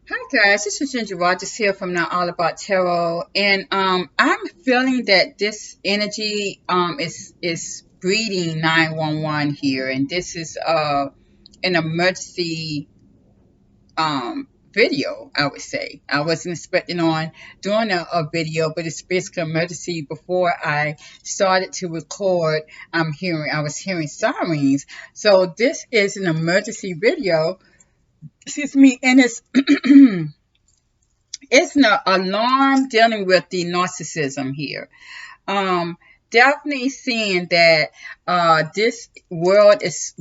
Hi guys, this is Ginger Rogers here from Now All About Tarot, and I'm feeling that this energy is breeding 911 here, and this is an emergency video. I would say I wasn't expecting on doing a video, but it's basically emergency. Before I started to record, I was hearing sirens, so this is an emergency video. Excuse me, and it's it's an alarm dealing with the narcissism here. Um, Definitely seeing that this world is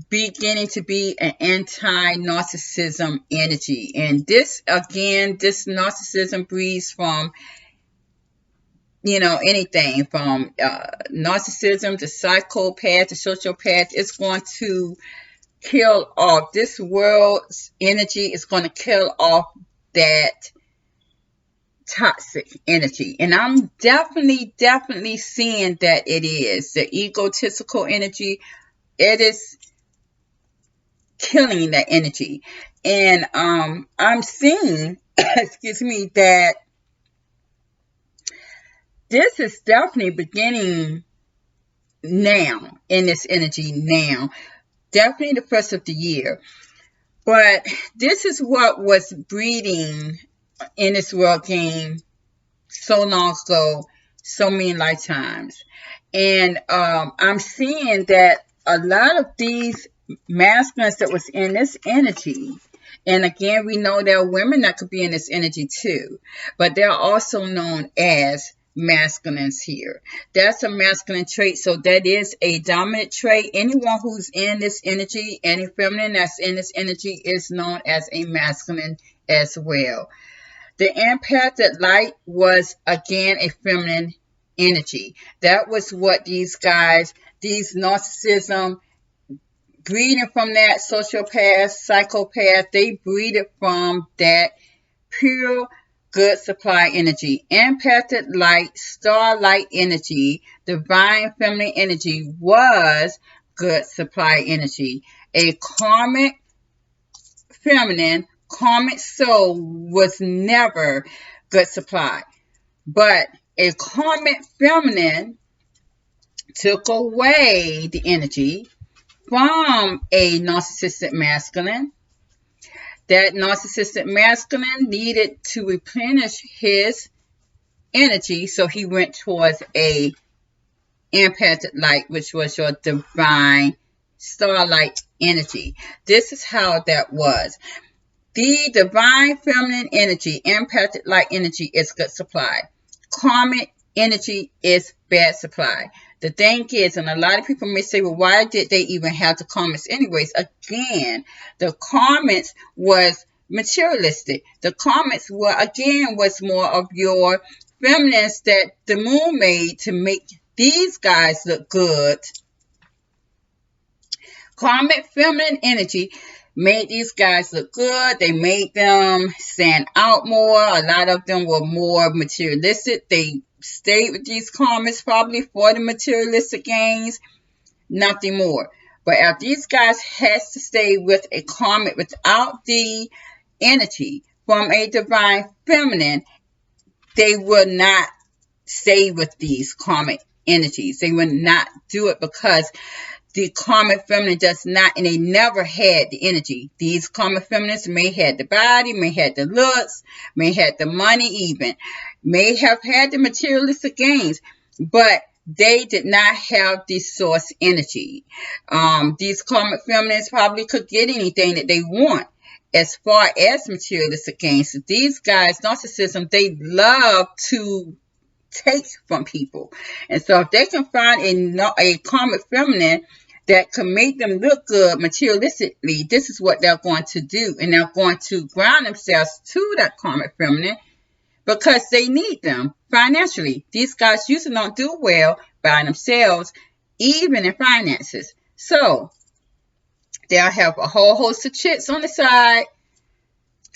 beginning to be an anti-narcissism energy, and this narcissism breeds from anything from narcissism to psychopath to sociopath. It's going to kill off this world's energy. Is going to kill off that toxic energy. And I'm definitely seeing that it is the egotistical energy. It is killing that energy. And I'm seeing, excuse me, that this is definitely beginning now in this energy now. Definitely the first of the year. But this is what was breeding in this world game so long ago, so many lifetimes. And I'm seeing that a lot of these masculines that was in this energy, and again, we know there are women that could be in this energy too, but they're also known as masculines here. That's a masculine trait, so that is a dominant trait. Anyone who's in this energy, any feminine that's in this energy is known as a masculine as well. The empathic light was again a feminine energy. That was what these guys, these narcissism, breeding from that sociopath, psychopath, they breeded from that pure good supply energy. Empathic light, starlight energy, divine feminine energy was good supply energy. A karmic feminine, karmic soul was never good supply. But a karmic feminine took away the energy from a narcissistic masculine. That narcissistic masculine needed to replenish his energy, so he went towards a empathic light, which was your divine starlight energy. This is how that was. The divine feminine energy, empathic light energy, is good supply. Karmic energy is bad supply. The thing is, and a lot of people may say, well, why did they even have the karmics anyways? Again, the karmics was materialistic. The karmics were, again, was more of your feminines that the moon made to make these guys look good. Karmic feminine energy made these guys look good. They made them stand out more. A lot of them were more materialistic. They stayed with these karmics probably for the materialistic gains, nothing more. But if these guys has to stay with a karmic without the energy from a divine feminine, they will not stay with these karmic energies. They will not do it because the karmic feminine does not, and they never had the energy. These karmic feminines may have the body, may have the looks, may have the money even, may have had the materialistic gains, but they did not have the source energy. These karmic feminines probably could get anything that they want as far as materialistic gains. So these guys, narcissism, they love to take from people. And so if they can find a karmic feminine that can make them look good materialistically, this is what they're going to do. And they're going to ground themselves to that karmic feminine because they need them financially. These guys usually don't do well by themselves, even in finances. So they'll have a whole host of chicks on the side,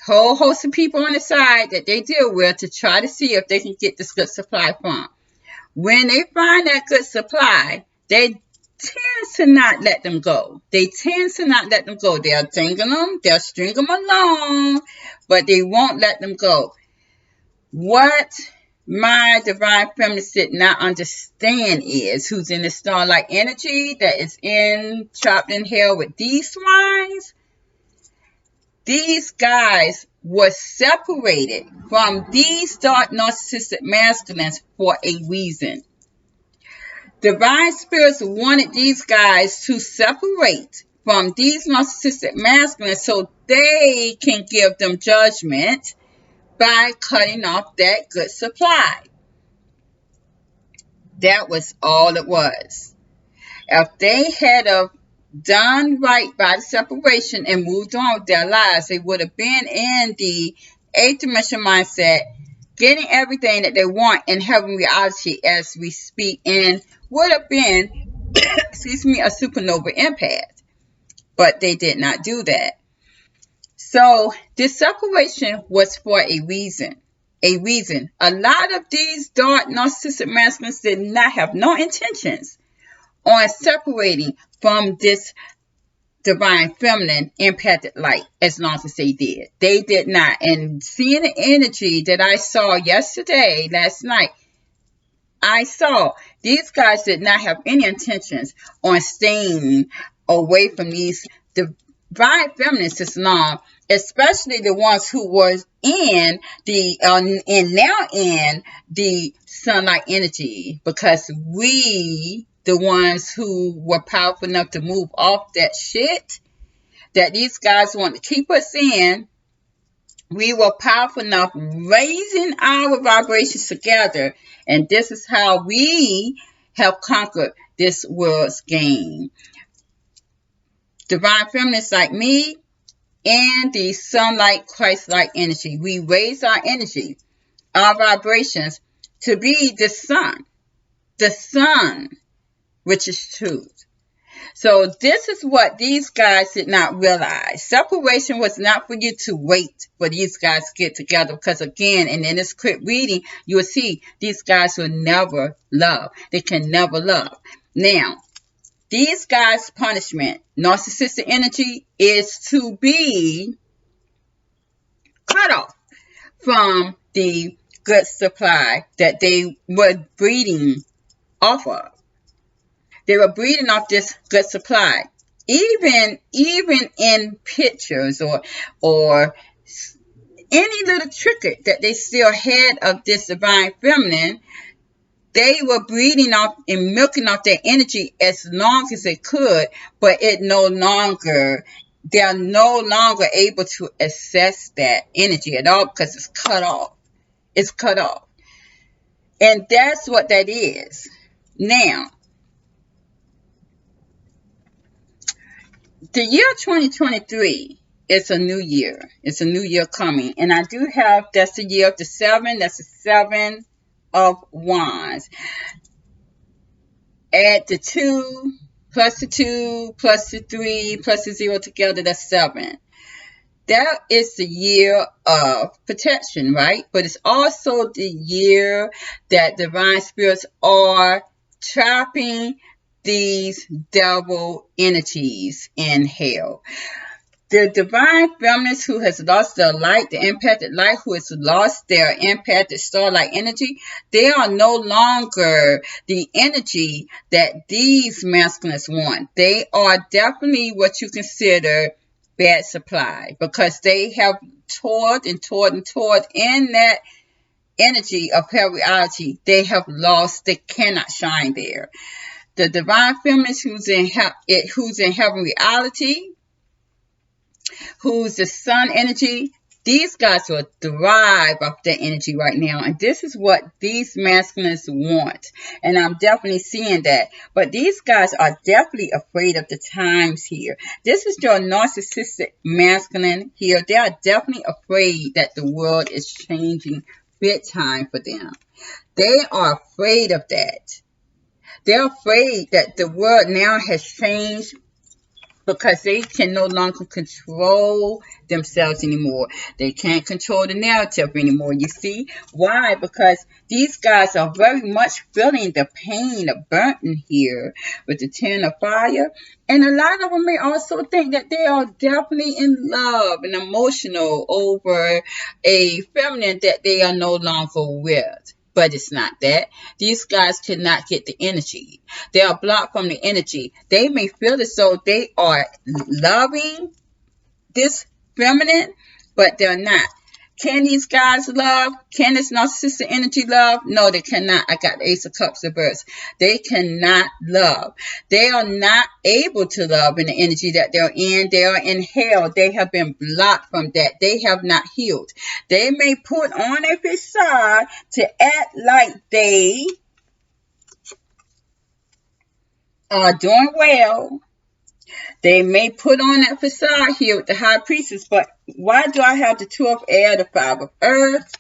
whole host of people on the side that they deal with to try to see if they can get this good supply from. When they find that good supply, they tend to not let them go. They tend to not let them go. They'll dangle them, they'll string them along, but they won't let them go. What my divine feminine did not understand is who's in the starlight energy that is in trapped in hell with these swines. These guys were separated from these dark narcissistic masculines for a reason. Divine spirits wanted these guys to separate from these narcissistic masculines so they can give them judgment by cutting off that good supply. That was all it was. If they had done right by the separation and moved on with their lives, they would have been in the 8th dimension mindset, getting everything that they want in heaven reality as we speak, and would have been, excuse me, a supernova empath. But they did not do that. So this separation was for a reason. A reason. A lot of these dark narcissistic masculines did not have no intentions on separating from this divine feminine empathic light as long as they did. They did not. And seeing the energy that I saw yesterday, last night, I saw these guys did not have any intentions on staying away from these divine feminists as long, especially the ones who was in the and now in the sunlight energy, because we, the ones who were powerful enough to move off that shit that these guys want to keep us in, we were powerful enough raising our vibrations together, and this is how we have conquered this world's game. Divine feminists like me and the sunlight Christ-like energy, we raise our energy, our vibrations to be the sun, which is truth. So this is what these guys did not realize. Separation was not for you to wait for these guys to get together, because again, and in this quick reading, you will see these guys will never love. They can never love. Now, these guys' punishment, narcissistic energy, is to be cut off from the good supply that they were breeding off of. They were breeding off this good supply. Even in pictures or any little trick that they still had of this divine feminine, they were breeding off and milking off their energy as long as they could, but they're no longer able to access that energy at all because it's cut off. It's cut off. And that's what that is. Now, the year 2023 is a new year. It's a new year coming. And I do have, that's the year of the 7. That's the 7 of Wands. Add the 2, plus the 2, plus the 3, plus the 0 together, that's 7. That is the year of protection, right? But it's also the year that divine spirits are trapping these devil entities in hell. The divine feminist who has lost their light, the empathic light, who has lost their empathic starlight energy, they are no longer the energy that these masculines want. They are definitely what you consider bad supply, because they have toured in that energy of hell reality. They have lost, they cannot shine there. The divine feminist who's in heaven reality, who's the sun energy, these guys will thrive off that energy right now. And this is what these masculines want. And I'm definitely seeing that. But these guys are definitely afraid of the times here. This is your narcissistic masculine here. They are definitely afraid that the world is changing big time for them. They are afraid of that. They're afraid that the world now has changed because they can no longer control themselves anymore. They can't control the narrative anymore. You see why? Because these guys are very much feeling the pain of burden here with the 10 of fire. And a lot of them may also think that they are definitely in love and emotional over a feminine that they are no longer with. But it's not that. These guys cannot get the energy. They are blocked from the energy. They may feel as though they are loving this feminine, but they're not. Can these guys love? Can this narcissistic energy love? No, they cannot. I got the Ace of Cups reversed. They cannot love. They are not able to love in the energy that they're in. They are in hell. They have been blocked from that. They have not healed. They may put on a facade to act like they are doing well. They may put on that facade here with the High Priestess, but why do I have the 2 of air, the 5 of earth?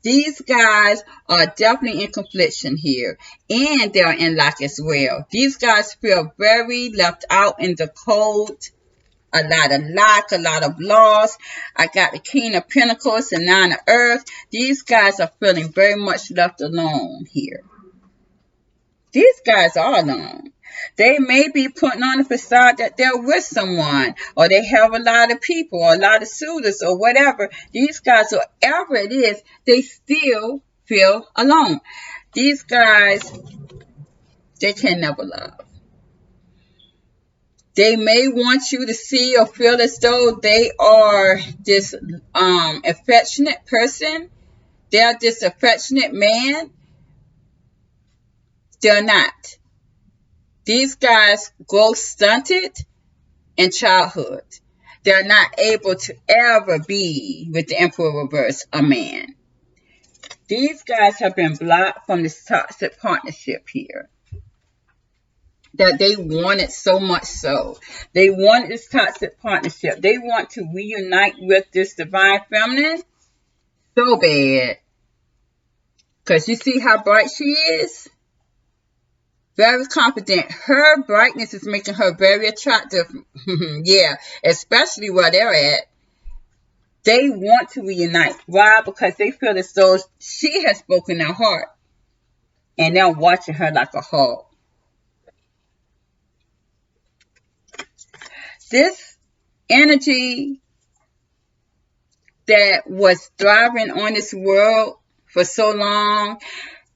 These guys are definitely in confliction here, and they're in lack as well. These guys feel very left out in the cold, a lot of lack, a lot of loss. I got the King of Pentacles and 9 of earth. These guys are feeling very much left alone here. These guys are alone. They may be putting on a facade that they're with someone, or they have a lot of people, or a lot of suitors, or whatever. These guys, whatever it is, they still feel alone. These guys, they can never love. They may want you to see or feel as though they are this affectionate person. They're this affectionate man. They're not. These guys grow stunted in childhood. They're not able to ever be, with the Emperor reverse, a man. These guys have been blocked from this toxic partnership here that they wanted so much so. They wanted this toxic partnership. They want to reunite with this divine feminine so bad. Because you see how bright she is? Very confident. Her brightness is making her very attractive. Yeah, especially where they're at. They want to reunite. Why? Because they feel as though she has broken their heart. And they're watching her like a hawk. This energy that was thriving on this world for so long,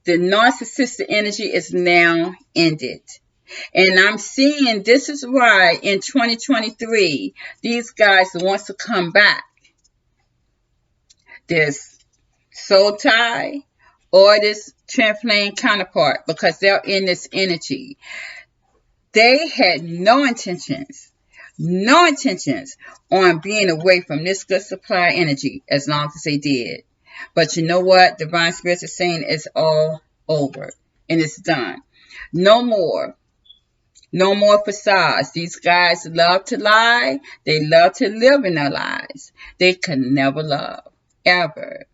the narcissistic energy is now ended. And I'm seeing this is why in 2023, these guys want to come back. This soul tie or this twin flame counterpart, because they're in this energy. They had no intentions on being away from this good supply energy as long as they did. But you know what? Divine Spirits is saying it's all over and it's done. No more. No more facades. These guys love to lie. They love to live in their lies. They can never love. Ever.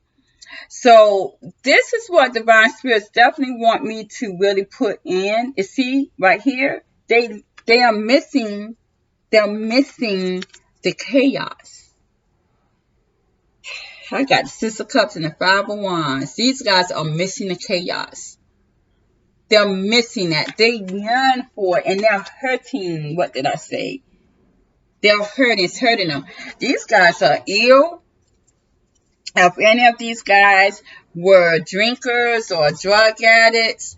So this is what Divine Spirits definitely want me to really put in. You see right here? They are missing. They're missing the chaos. I got the 6 of Cups and the 5 of Wands. These guys are missing the chaos. They're missing that. They yearn for it, and they're hurting. What did I say? They're hurting. It's hurting them. These guys are ill. If any of these guys were drinkers or drug addicts,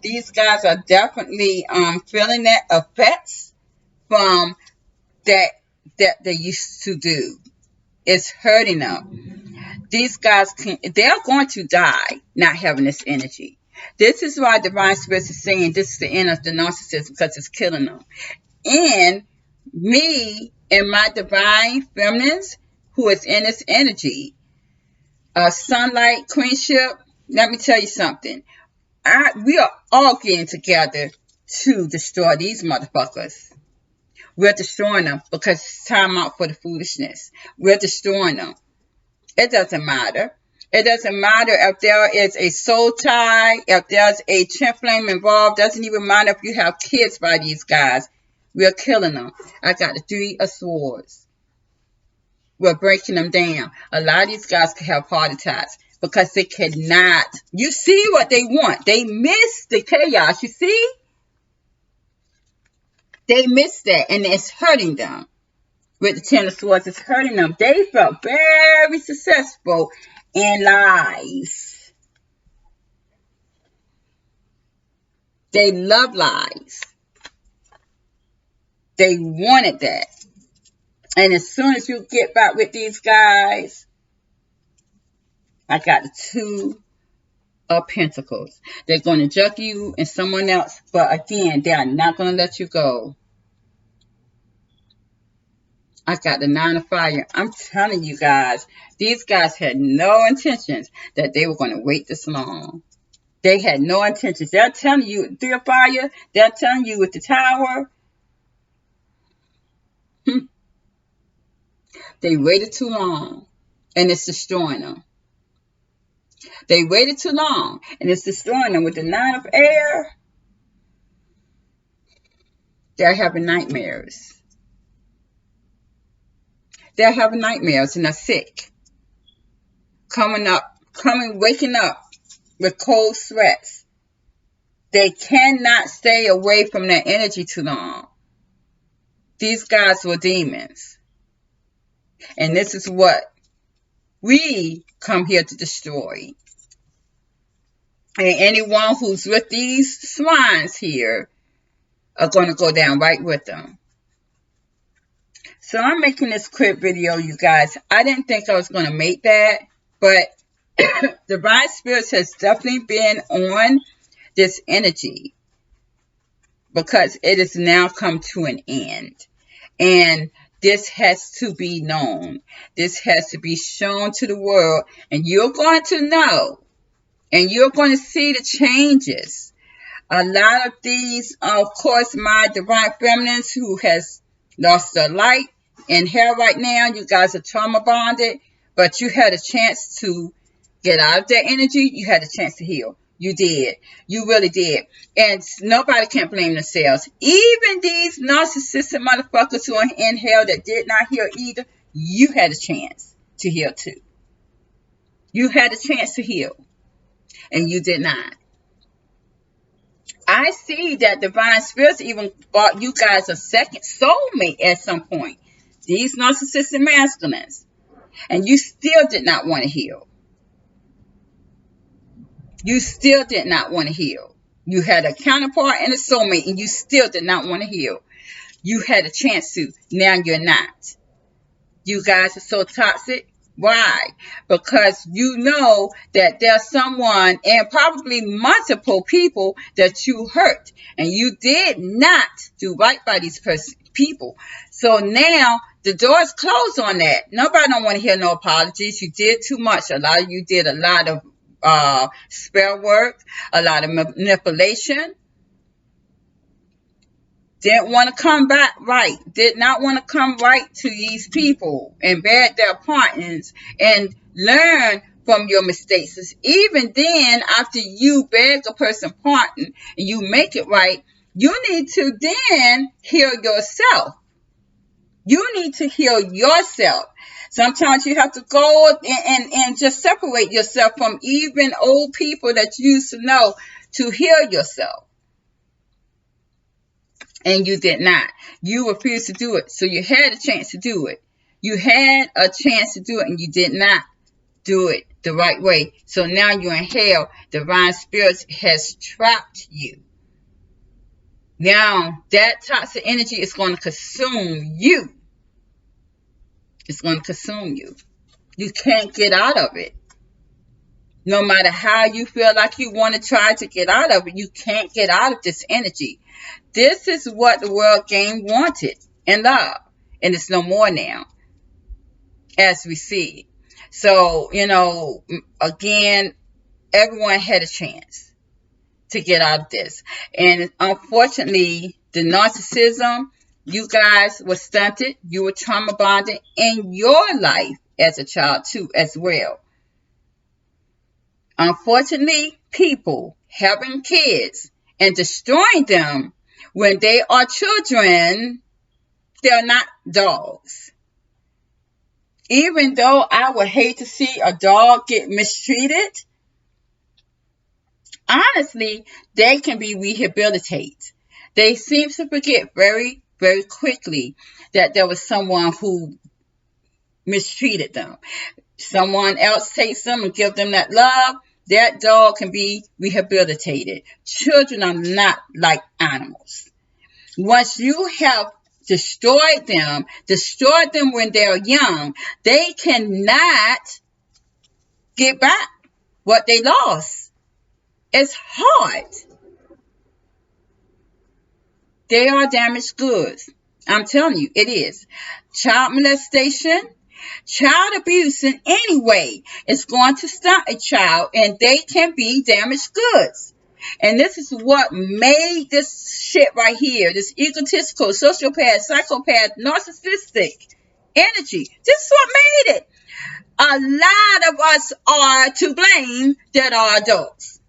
these guys are definitely feeling that effects from that they used to do. It's hurting them. These guys they're going to die not having this energy. This is why Divine Spirits is saying this is the end of the narcissist, because it's killing them. And me and my divine feminines who is in this energy, sunlight, queenship, let me tell you something. We are all getting together to destroy these motherfuckers. We're destroying them because it's time out for the foolishness. We're destroying them. It doesn't matter. It doesn't matter if there is a soul tie, if there's a twin flame involved. Doesn't even matter if you have kids by these guys. We're killing them. I got the 3 of Swords. We're breaking them down. A lot of these guys could have heart attacks because they cannot. You see what they want. They miss the chaos. You see? They miss that, and it's hurting them. With the 10 of Swords, it's hurting them. They felt very successful in lies. They love lies. They wanted that. And as soon as you get back with these guys, I got the 2 of Pentacles. They're going to judge you and someone else, but again, they are not going to let you go. I got the 9 of Fire. I'm telling you guys, these guys had no intentions that they were going to wait this long. They had no intentions. They're telling you, 3 of Fire, they're telling you with the Tower, they waited too long, and it's destroying them. They waited too long, and it's destroying them. With the 9 of Air, they're having nightmares. They're having nightmares, and they're sick. Waking up with cold sweats. They cannot stay away from that energy too long. These guys were demons. And this is what we come here to destroy. And anyone who's with these swines here are going to go down right with them. So I'm making this quick video, you guys. I didn't think I was going to make that, but Divine Spirits has definitely been on this energy because it has now come to an end. And this has to be known. This has to be shown to the world. And you're going to know. And you're going to see the changes. A lot of these, of course, my Divine Feminines who has lost their light in hell right now. You guys are trauma bonded. But you had a chance to get out of that energy. You had a chance to heal. You did. You really did. And nobody can blame themselves. Even these narcissistic motherfuckers who are in hell that did not heal either, you had a chance to heal too. You had a chance to heal. And you did not. I see that Divine Spirits even bought you guys a second soulmate at some point. These narcissistic masculines. And you still did not want to heal. You still did not want to heal. You had a counterpart and a soulmate, and you still did not want to heal. You had a chance to. Now you're not. You guys are so toxic. Why? Because you know that there's someone and probably multiple people that you hurt. And you did not do right by these people. So now the door's closed on that. Nobody don't want to hear no apologies. You did too much. A lot of you did a lot of spell work, a lot of manipulation. Didn't want to come back right. Did not want to come right to these people and beg their partners and learn from your mistakes. Even then, after you beg a person pardon and you make it right, you need to then heal yourself. You need to heal yourself. Sometimes you have to go and just separate yourself from even old people that you used to know to heal yourself. And you did not. You refused to do it. So you had a chance to do it. You had a chance to do it and you did not do it the right way. So now you're in hell. Divine Spirits has trapped you. Now that toxic energy is going to consume you. It's going to consume you. You can't get out of it. No matter how you feel like you want to try to get out of it, you can't get out of this energy. This is what the world game wanted and love. And it's no more now, as we see. So, again, everyone had a chance to get out of this. And unfortunately, the narcissism, you guys were stunted. You were trauma bonded in your life as a child too, as well. Unfortunately, people having kids and destroying them when they are children, they're not dogs. Even though I would hate to see a dog get mistreated, honestly, they can be rehabilitated. They seem to forget very, very quickly that there was someone who mistreated them. Someone else takes them and gives them that love. That dog can be rehabilitated. Children are not like animals. Once you have destroyed them when they're young, they cannot get back what they lost. It's hard. They are damaged goods. I'm telling you, it is. Child molestation, child abuse in any way is going to stunt a child, and they can be damaged goods. And this is what made this shit right here, this egotistical, sociopath, psychopath, narcissistic energy. This is what made it. A lot of us are to blame that are adults.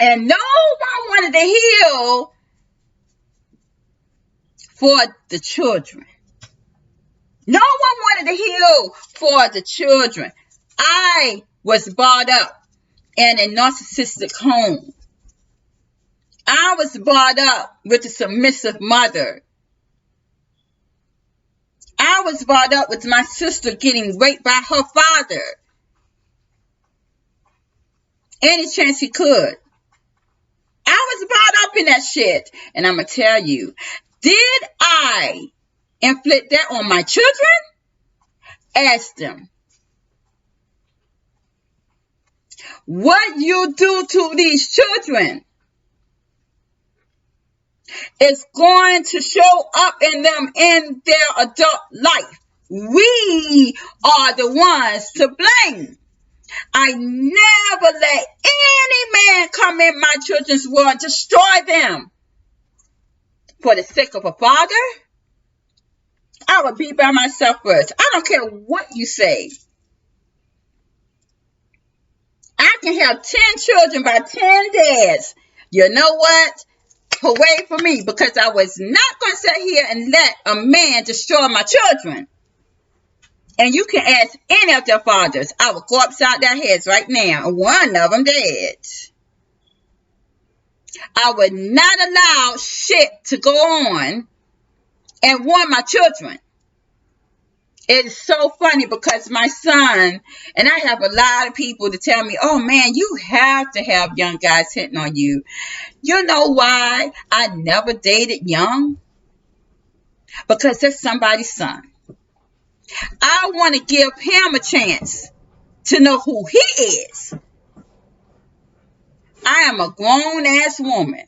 And no one wanted to heal for the children. No one wanted to heal for the children. I was brought up in a narcissistic home. I was brought up with a submissive mother. I was brought up with my sister getting raped by her father any chance he could. I was brought up in that shit. And I'm going to tell you, did I inflict that on my children? Ask them. What you do to these children is going to show up in them in their adult life. We are the ones to blame. I never let any man come in my children's world and destroy them. For the sake of a father, I would be by myself first. I don't care what you say. I can have 10 children by 10 dads. You know what? Hooray for me, because I was not going to sit here and let a man destroy my children. And you can ask any of their fathers. I will go upside their heads right now. One of them dead. I would not allow shit to go on and warn my children. It is so funny because my son, and I have a lot of people to tell me, oh man, you have to have young guys hitting on you. You know why I never dated young? Because that's somebody's son. I want to give him a chance to know who he is. I am a grown-ass woman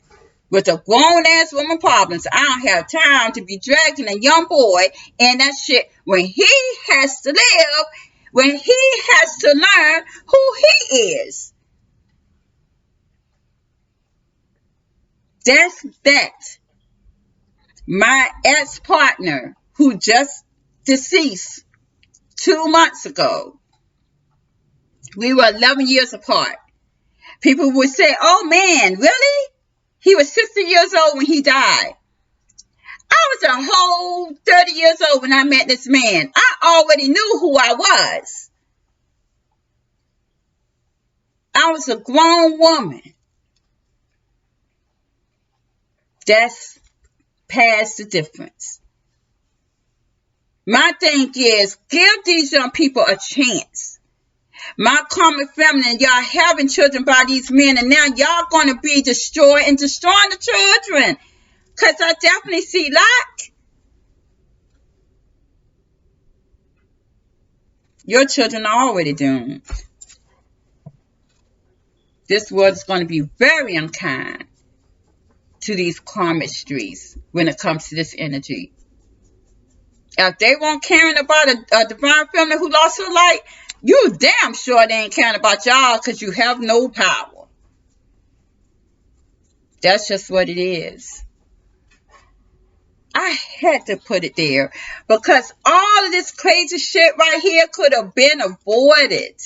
with a grown-ass woman problems. I don't have time to be dragging a young boy in that shit when he has to live, when he has to learn who he is. That's that. My ex-partner, who just deceased 2 months ago, we were 11 years apart. People would say, oh man, really? He was 60 years old when he died. I was a whole 30 years old when I met this man. I already knew who I was. I was a grown woman. That's past the difference. My thing is, give these young people a chance. My common feminine, y'all having children by these men, and now y'all going to be destroying the children. Because I definitely see lack. Your children are already doomed. This world is going to be very unkind to these karmic streets when it comes to this energy. If they weren't caring about a divine feminine who lost her life, you damn sure they ain't caring about y'all because you have no power. That's just what it is. I had to put it there because all of this crazy shit right here could have been avoided.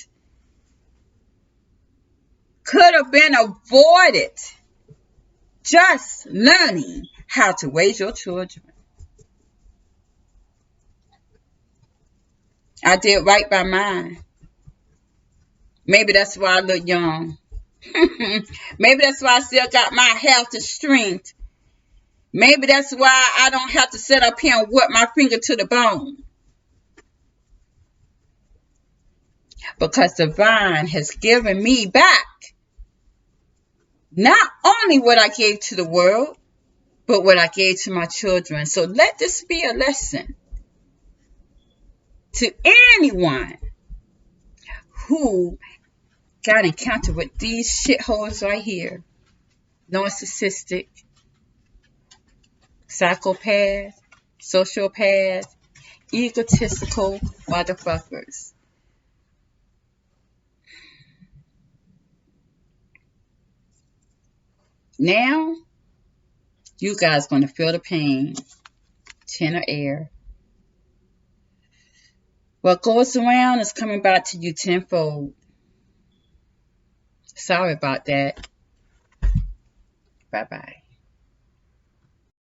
Could have been avoided. just learning how to raise your children. I did right by mine. Maybe that's why I look young. Maybe that's why I still got my health and strength. Maybe that's why I don't have to sit up here and work my finger to the bone. Because divine has given me back not only what I gave to the world, but what I gave to my children. So let this be a lesson to anyone who got encountered with these shitholes right here. Narcissistic, psychopath, sociopath, egotistical motherfuckers. Now, you guys going to feel the pain. Tenor air. What goes around is coming back to you tenfold. Sorry about that. Bye-bye.